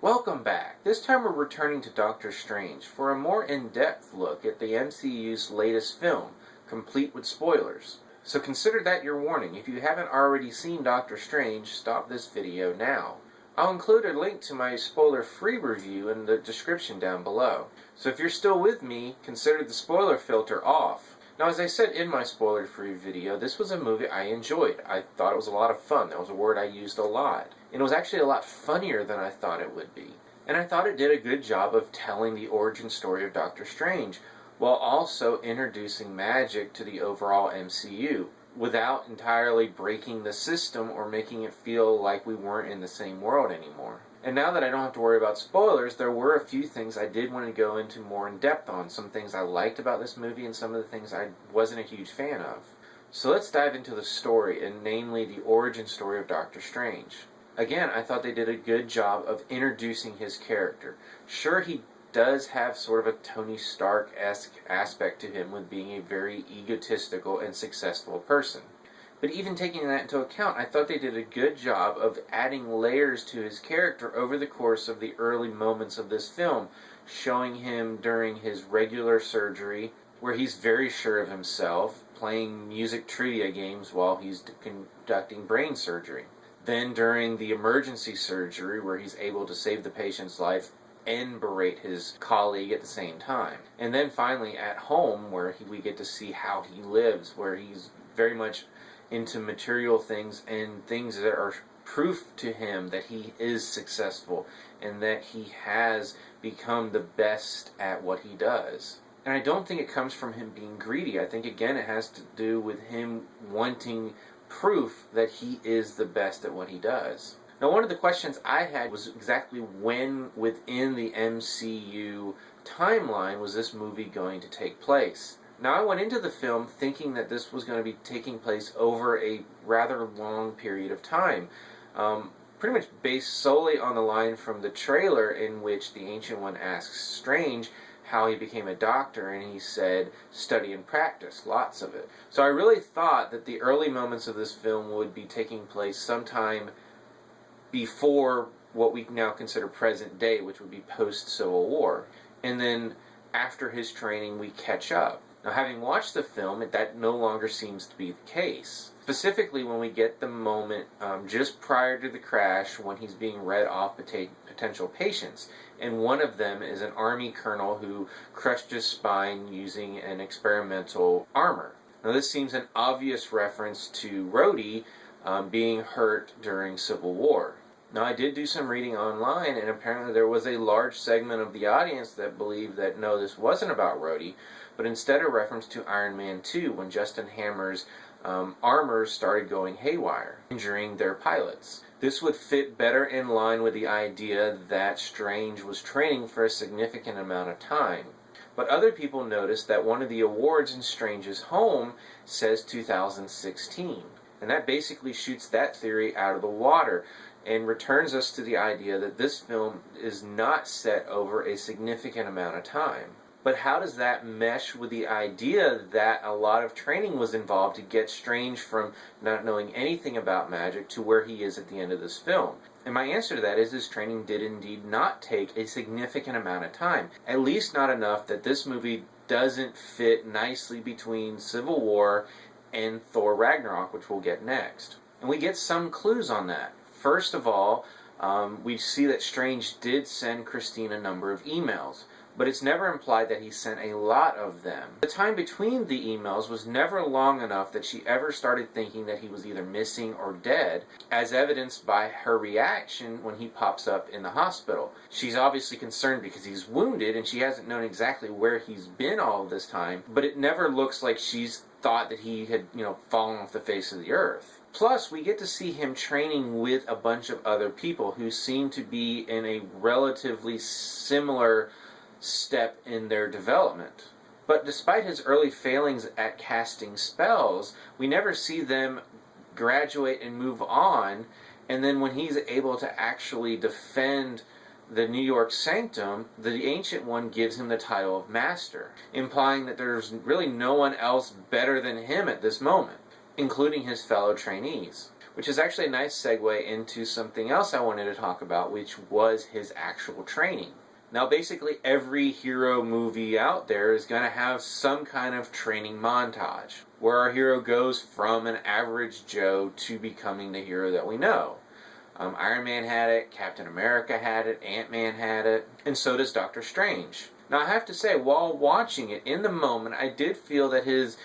Welcome back. This time we're returning to Doctor Strange for a more in-depth look at the MCU's latest film, complete with spoilers. So consider that your warning. If you haven't already seen Doctor Strange, stop this video now. I'll include a link to my spoiler-free review in the description down below. So if you're still with me, consider the spoiler filter off. Now, as I said in my spoiler-free video, this was a movie I enjoyed. I thought it was a lot of fun. That was a word I used a lot. And it was actually a lot funnier than I thought it would be. And I thought it did a good job of telling the origin story of Doctor Strange, while also introducing magic to the overall MCU, without entirely breaking the system or making it feel like we weren't in the same world anymore. And now that I don't have to worry about spoilers, there were a few things I did want to go into more in depth on. Some things I liked about this movie and some of the things I wasn't a huge fan of. So let's dive into the story, and namely the origin story of Doctor Strange. Again, I thought they did a good job of introducing his character. Sure, he does have sort of a Tony Stark-esque aspect to him with being a very egotistical and successful person. But even taking that into account, I thought they did a good job of adding layers to his character over the course of the early moments of this film, showing him during his regular surgery, where he's very sure of himself, playing music trivia games while he's conducting brain surgery. Then during the emergency surgery, where he's able to save the patient's life and berate his colleague at the same time. And then finally at home, where we get to see how he lives, where he's very much into material things and things that are proof to him that he is successful and that he has become the best at what he does. And I don't think it comes from him being greedy. I think, again, it has to do with him wanting proof that he is the best at what he does. Now, one of the questions I had was exactly when within the MCU timeline was this movie going to take place. Now, I went into the film thinking that this was going to be taking place over a rather long period of time, pretty much based solely on the line from the trailer in which the Ancient One asks Strange how he became a doctor, and he said, study and practice, lots of it. So I really thought that the early moments of this film would be taking place sometime before what we now consider present day, which would be post-Civil War. And then after his training, we catch up. Now, having watched the film, that no longer seems to be the case. Specifically, when we get the moment just prior to the crash when he's being read off potential patients. And one of them is an army colonel who crushed his spine using an experimental armor. Now, this seems an obvious reference to Rhodey being hurt during Civil War. Now, I did do some reading online, and apparently there was a large segment of the audience that believed that, no, this wasn't about Rhodey, but instead a reference to Iron Man 2, when Justin Hammer's armors started going haywire, injuring their pilots. This would fit better in line with the idea that Strange was training for a significant amount of time. But other people noticed that one of the awards in Strange's home says 2016. And that basically shoots that theory out of the water and returns us to the idea that this film is not set over a significant amount of time. But how does that mesh with the idea that a lot of training was involved to get Strange from not knowing anything about magic to where he is at the end of this film? And my answer to that is his training did indeed not take a significant amount of time. At least not enough that this movie doesn't fit nicely between Civil War and Thor Ragnarok, which we'll get next. And we get some clues on that. First of all, we see that Strange did send Christine a number of emails, but it's never implied that he sent a lot of them. The time between the emails was never long enough that she ever started thinking that he was either missing or dead, as evidenced by her reaction when he pops up in the hospital. She's obviously concerned because he's wounded, and she hasn't known exactly where he's been all of this time, but it never looks like she's thought that he had, fallen off the face of the earth. Plus, we get to see him training with a bunch of other people who seem to be in a relatively similar step in their development. But despite his early failings at casting spells, we never see them graduate and move on, and then when he's able to actually defend the New York Sanctum, the Ancient One gives him the title of Master, implying that there's really no one else better than him at this moment, including his fellow trainees. which is actually a nice segue into something else I wanted to talk about, which was his actual training. Now, basically every hero movie out there is going to have some kind of training montage, where our hero goes from an average Joe to becoming the hero that we know. Iron Man had it, Captain America had it, Ant-Man had it, and so does Doctor Strange. Now, I have to say, while watching it, in the moment, I did feel that his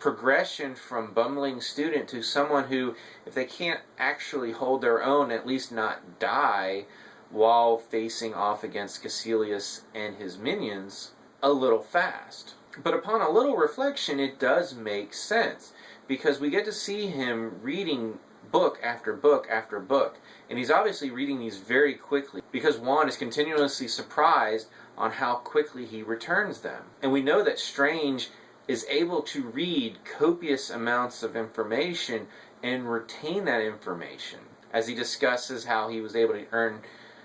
progression from bumbling student to someone who, if they can't actually hold their own, at least not die while facing off against Kaecilius and his minions, a little fast. But upon a little reflection, it does make sense, because we get to see him reading book after book after book, and he's obviously reading these very quickly, because Wong is continuously surprised on how quickly he returns them. And we know that Strange is able to read copious amounts of information and retain that information, as he discusses how he was able to earn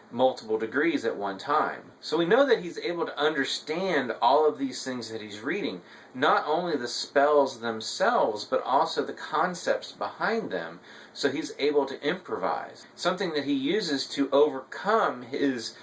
multiple degrees at one time. So we know that he's able to understand all of these things that he's reading, not only the spells themselves, but also the concepts behind them, so he's able to improvise, something that he uses to overcome his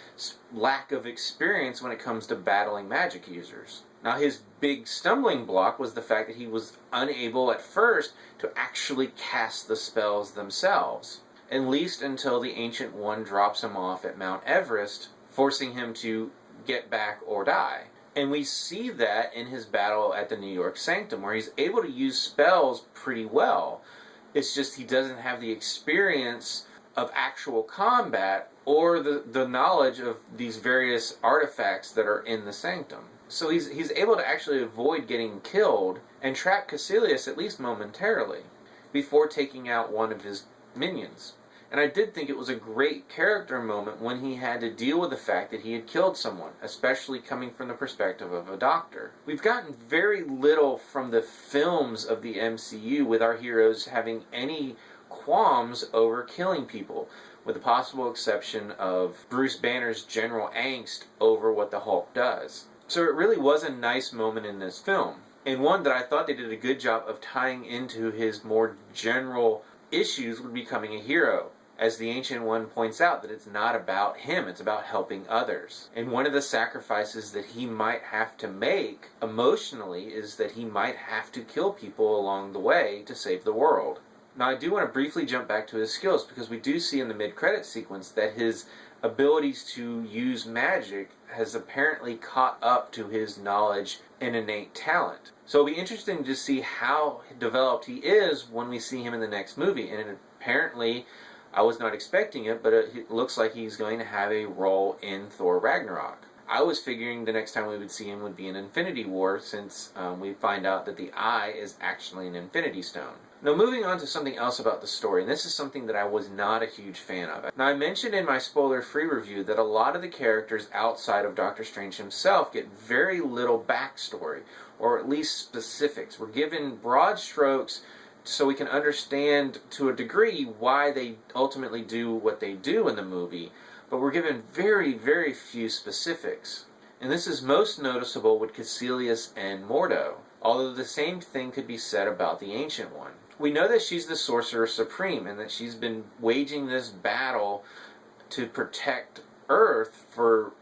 lack of experience when it comes to battling magic users. Now, his big stumbling block was the fact that he was unable at first to actually cast the spells themselves, at least until the Ancient One drops him off at Mount Everest, forcing him to get back or die. And we see that in his battle at the New York Sanctum, where he's able to use spells pretty well. It's just he doesn't have the experience of actual combat or the knowledge of these various artifacts that are in the Sanctum. So he's able to actually avoid getting killed and trap Kaecilius, at least momentarily, before taking out one of his minions. And I did think it was a great character moment when he had to deal with the fact that he had killed someone, especially coming from the perspective of a doctor. We've gotten very little from the films of the MCU with our heroes having any qualms over killing people, with the possible exception of Bruce Banner's general angst over what the Hulk does. So it really was a nice moment in this film, and one that I thought they did a good job of tying into his more general issues with becoming a hero. As the Ancient One points out, that it's not about him, it's about helping others. And one of the sacrifices that he might have to make emotionally is that he might have to kill people along the way to save the world. Now, I do want to briefly jump back to his skills, because we do see in the mid-credit sequence that his abilities to use magic has apparently caught up to his knowledge and innate talent. So it'll be interesting to see how developed he is when we see him in the next movie. And apparently, I was not expecting it, but it looks like he's going to have a role in Thor Ragnarok. I was figuring the next time we would see him would be in Infinity War, since we find out that the Eye is actually an Infinity Stone. Now, moving on to something else about the story, and this is something that I was not a huge fan of. Now, I mentioned in my spoiler-free review that a lot of the characters outside of Doctor Strange himself get very little backstory, or at least specifics. We're given broad strokes so we can understand to a degree why they ultimately do what they do in the movie, but we're given very, very few specifics. And this is most noticeable with Kaecilius and Mordo, although the same thing could be said about the Ancient One. We know that she's the Sorcerer Supreme, and that she's been waging this battle to protect Earth for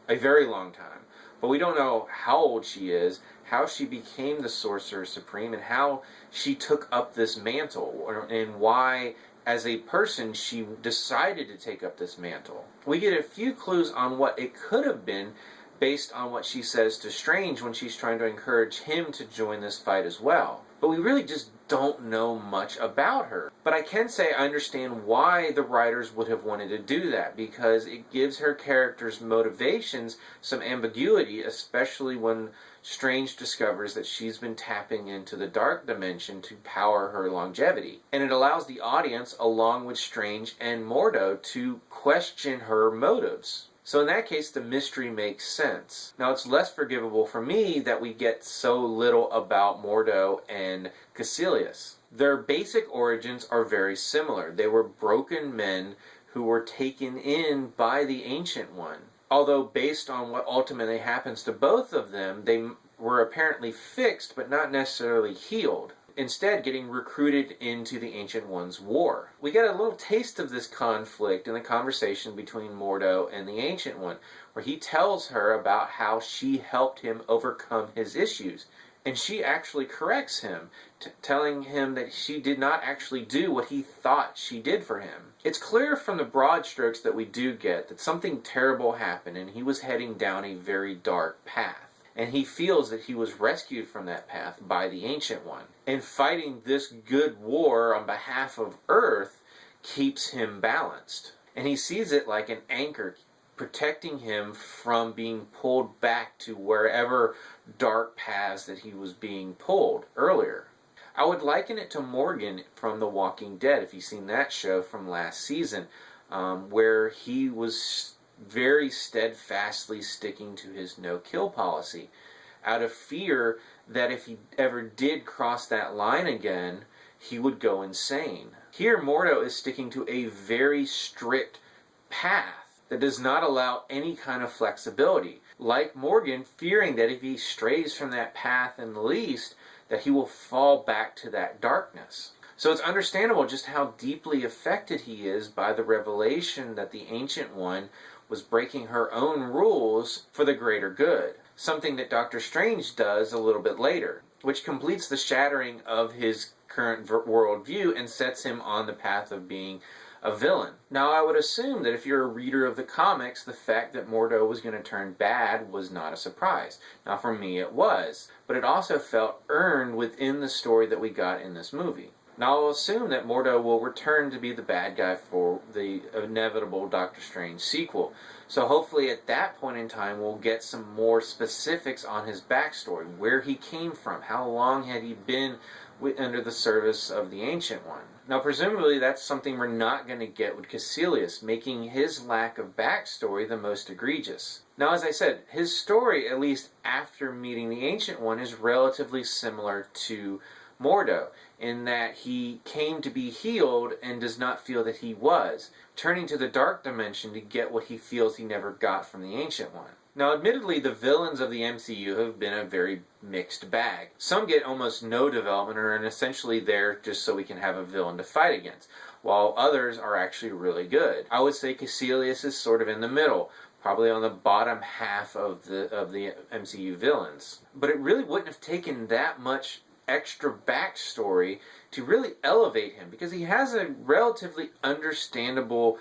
a very long time. But we don't know how old she is, how she became the Sorcerer Supreme, and how she took up this mantle, and why, as a person, she decided to take up this mantle. We get a few clues on what it could have been based on what she says to Strange when she's trying to encourage him to join this fight as well. But we really just don't know much about her. But I can say I understand why the writers would have wanted to do that, because it gives her character's motivations some ambiguity, especially when Strange discovers that she's been tapping into the dark dimension to power her longevity. And it allows the audience, along with Strange and Mordo, to question her motives. So in that case, the mystery makes sense. Now, it's less forgivable for me that we get so little about Mordo and Kaecilius. Their basic origins are very similar. They were broken men who were taken in by the Ancient One. Although based on what ultimately happens to both of them, they were apparently fixed but not necessarily healed. instead getting recruited into the Ancient One's war. We get a little taste of this conflict in the conversation between Mordo and the Ancient One, where he tells her about how she helped him overcome his issues. And she actually corrects him, telling him that she did not actually do what he thought she did for him. It's clear from the broad strokes that we do get that something terrible happened and he was heading down a very dark path. And he feels that he was rescued from that path by the Ancient One. And fighting this good war on behalf of Earth keeps him balanced. And he sees it like an anchor protecting him from being pulled back to wherever dark paths that he was being pulled earlier. I would liken it to Morgan from The Walking Dead, if you've seen that show from last season, where he was very steadfastly sticking to his no-kill policy, out of fear that if he ever did cross that line again, he would go insane. Here, Mordo is sticking to a very strict path that does not allow any kind of flexibility. Like Morgan, fearing that if he strays from that path in the least, that he will fall back to that darkness. So it's understandable just how deeply affected he is by the revelation that the Ancient One was breaking her own rules for the greater good. Something that Doctor Strange does a little bit later, which completes the shattering of his current worldview and sets him on the path of being a villain. Now, I would assume that if you're a reader of the comics, the fact that Mordo was going to turn bad was not a surprise. Now, for me, it was. But it also felt earned within the story that we got in this movie. Now, I'll assume that Mordo will return to be the bad guy for the inevitable Doctor Strange sequel. So hopefully at that point in time, we'll get some more specifics on his backstory, where he came from, how long had he been under the service of the Ancient One. Now, presumably, that's something we're not going to get with Caecilius, making his lack of backstory the most egregious. Now, as I said, his story, at least after meeting the Ancient One, is relatively similar to Mordo, in that he came to be healed and does not feel that he was, turning to the dark dimension to get what he feels he never got from the Ancient One. Now, admittedly, the villains of the MCU have been a very mixed bag. Some get almost no development and are essentially there just so we can have a villain to fight against, while others are actually really good. I would say Caecilius is sort of in the middle, probably on the bottom half of the MCU villains. But it really wouldn't have taken that much extra backstory to really elevate him, because he has a relatively understandable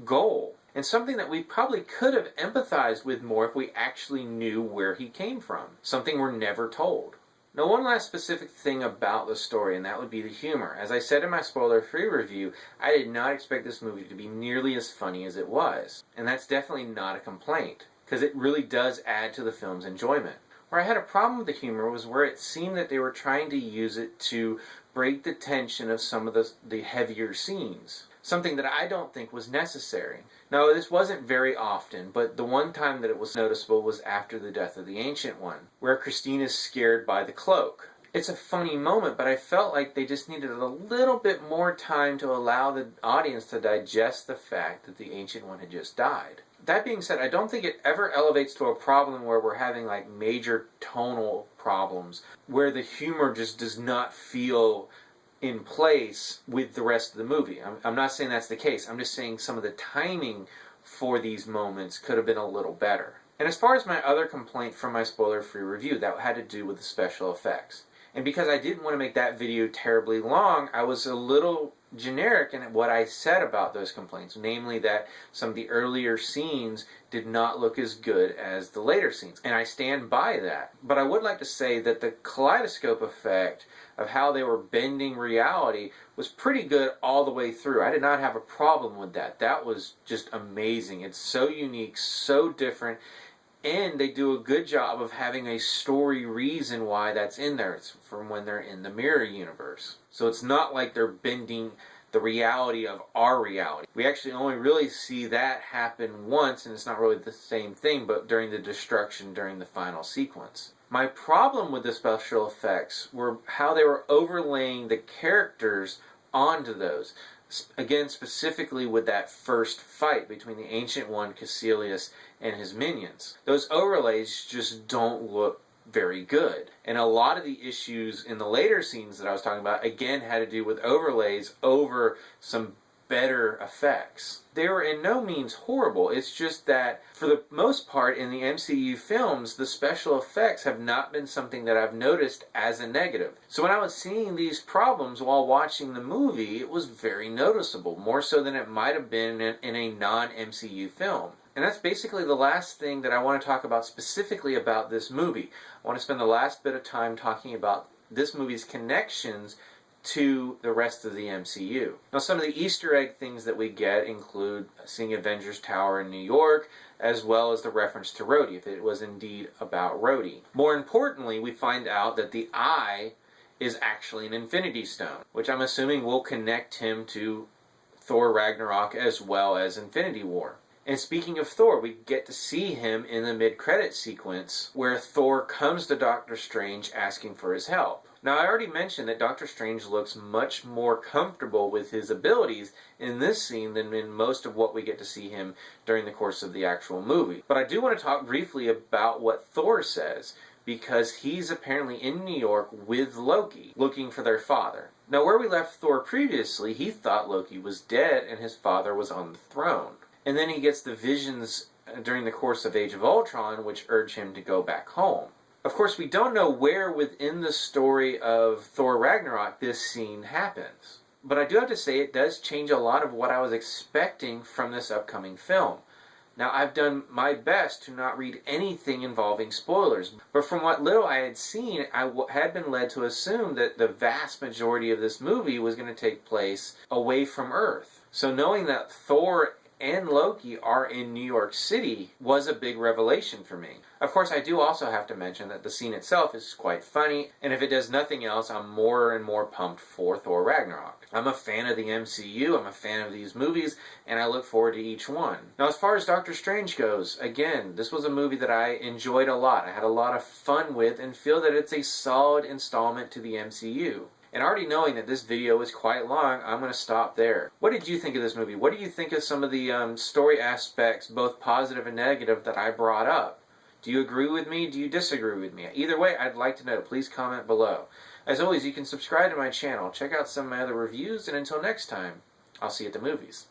goal, and something that we probably could have empathized with more if we actually knew where he came from. Something we're never told. Now, one last specific thing about the story, and that would be the humor. As I said in my spoiler-free review, I did not expect this movie to be nearly as funny as it was. And that's definitely not a complaint, because it really does add to the film's enjoyment. Where I had a problem with the humor was where it seemed that they were trying to use it to break the tension of some of the heavier scenes. Something that I don't think was necessary. Now, this wasn't very often, but the one time that it was noticeable was after the death of the Ancient One, where Christine is scared by the cloak. It's a funny moment, but I felt like they just needed a little bit more time to allow the audience to digest the fact that the Ancient One had just died. That being said, I don't think it ever elevates to a problem where we're having like major tonal problems, where the humor just does not feel in place with the rest of the movie. I'm not saying that's the case. I'm just saying some of the timing for these moments could have been a little better. And as far as my other complaint from my spoiler-free review, that had to do with the special effects. And because I didn't want to make that video terribly long, I was a little generic in what I said about those complaints, namely that some of the earlier scenes did not look as good as the later scenes. And I stand by that. But I would like to say that the kaleidoscope effect of how they were bending reality was pretty good all the way through. I did not have a problem with that. That was just amazing. It's so unique, so different, and they do a good job of having a story reason why that's in there. It's from when they're in the mirror universe. So it's not like they're bending the reality of our reality. We actually only really see that happen once, and it's not really the same thing, but during the destruction during the final sequence. My problem with the special effects were how they were overlaying the characters onto those. Again, specifically with that first fight between the Ancient One, Caecilius, and his minions. Those overlays just don't look very good. And a lot of the issues in the later scenes that I was talking about, again, had to do with overlays over some better effects. They were in no means horrible. It's just that, for the most part, in the MCU films, the special effects have not been something that I've noticed as a negative. So when I was seeing these problems while watching the movie, it was very noticeable, more so than it might have been in a non-MCU film. And that's basically the last thing that I want to talk about specifically about this movie. I want to spend the last bit of time talking about this movie's connections to the rest of the MCU. Now, some of the Easter egg things that we get include seeing Avengers Tower in New York, as well as the reference to Rhodey, if it was indeed about Rhodey. More importantly, we find out that the Eye is actually an Infinity Stone, which I'm assuming will connect him to Thor Ragnarok as well as Infinity War. And speaking of Thor, we get to see him in the mid-credit sequence where Thor comes to Doctor Strange asking for his help. Now, I already mentioned that Doctor Strange looks much more comfortable with his abilities in this scene than in most of what we get to see him during the course of the actual movie. But I do want to talk briefly about what Thor says, because he's apparently in New York with Loki, looking for their father. Now, where we left Thor previously, he thought Loki was dead and his father was on the throne. And then he gets the visions during the course of Age of Ultron, which urge him to go back home. Of course, we don't know where within the story of Thor Ragnarok this scene happens. But I do have to say it does change a lot of what I was expecting from this upcoming film. Now, I've done my best to not read anything involving spoilers, but from what little I had seen, I had been led to assume that the vast majority of this movie was going to take place away from Earth. So knowing that Thor and Loki are in New York City was a big revelation for me. Of course, I do also have to mention that the scene itself is quite funny, and if it does nothing else, I'm more and more pumped for Thor Ragnarok. I'm a fan of the MCU, I'm a fan of these movies, and I look forward to each one. Now, as far as Doctor Strange goes, again, this was a movie that I enjoyed a lot. I had a lot of fun with, and feel that it's a solid installment to the MCU. And already knowing that this video is quite long, I'm going to stop there. What did you think of this movie? What do you think of some of the story aspects, both positive and negative, that I brought up? Do you agree with me? Do you disagree with me? Either way, I'd like to know. Please comment below. As always, you can subscribe to my channel, check out some of my other reviews, and until next time, I'll see you at the movies.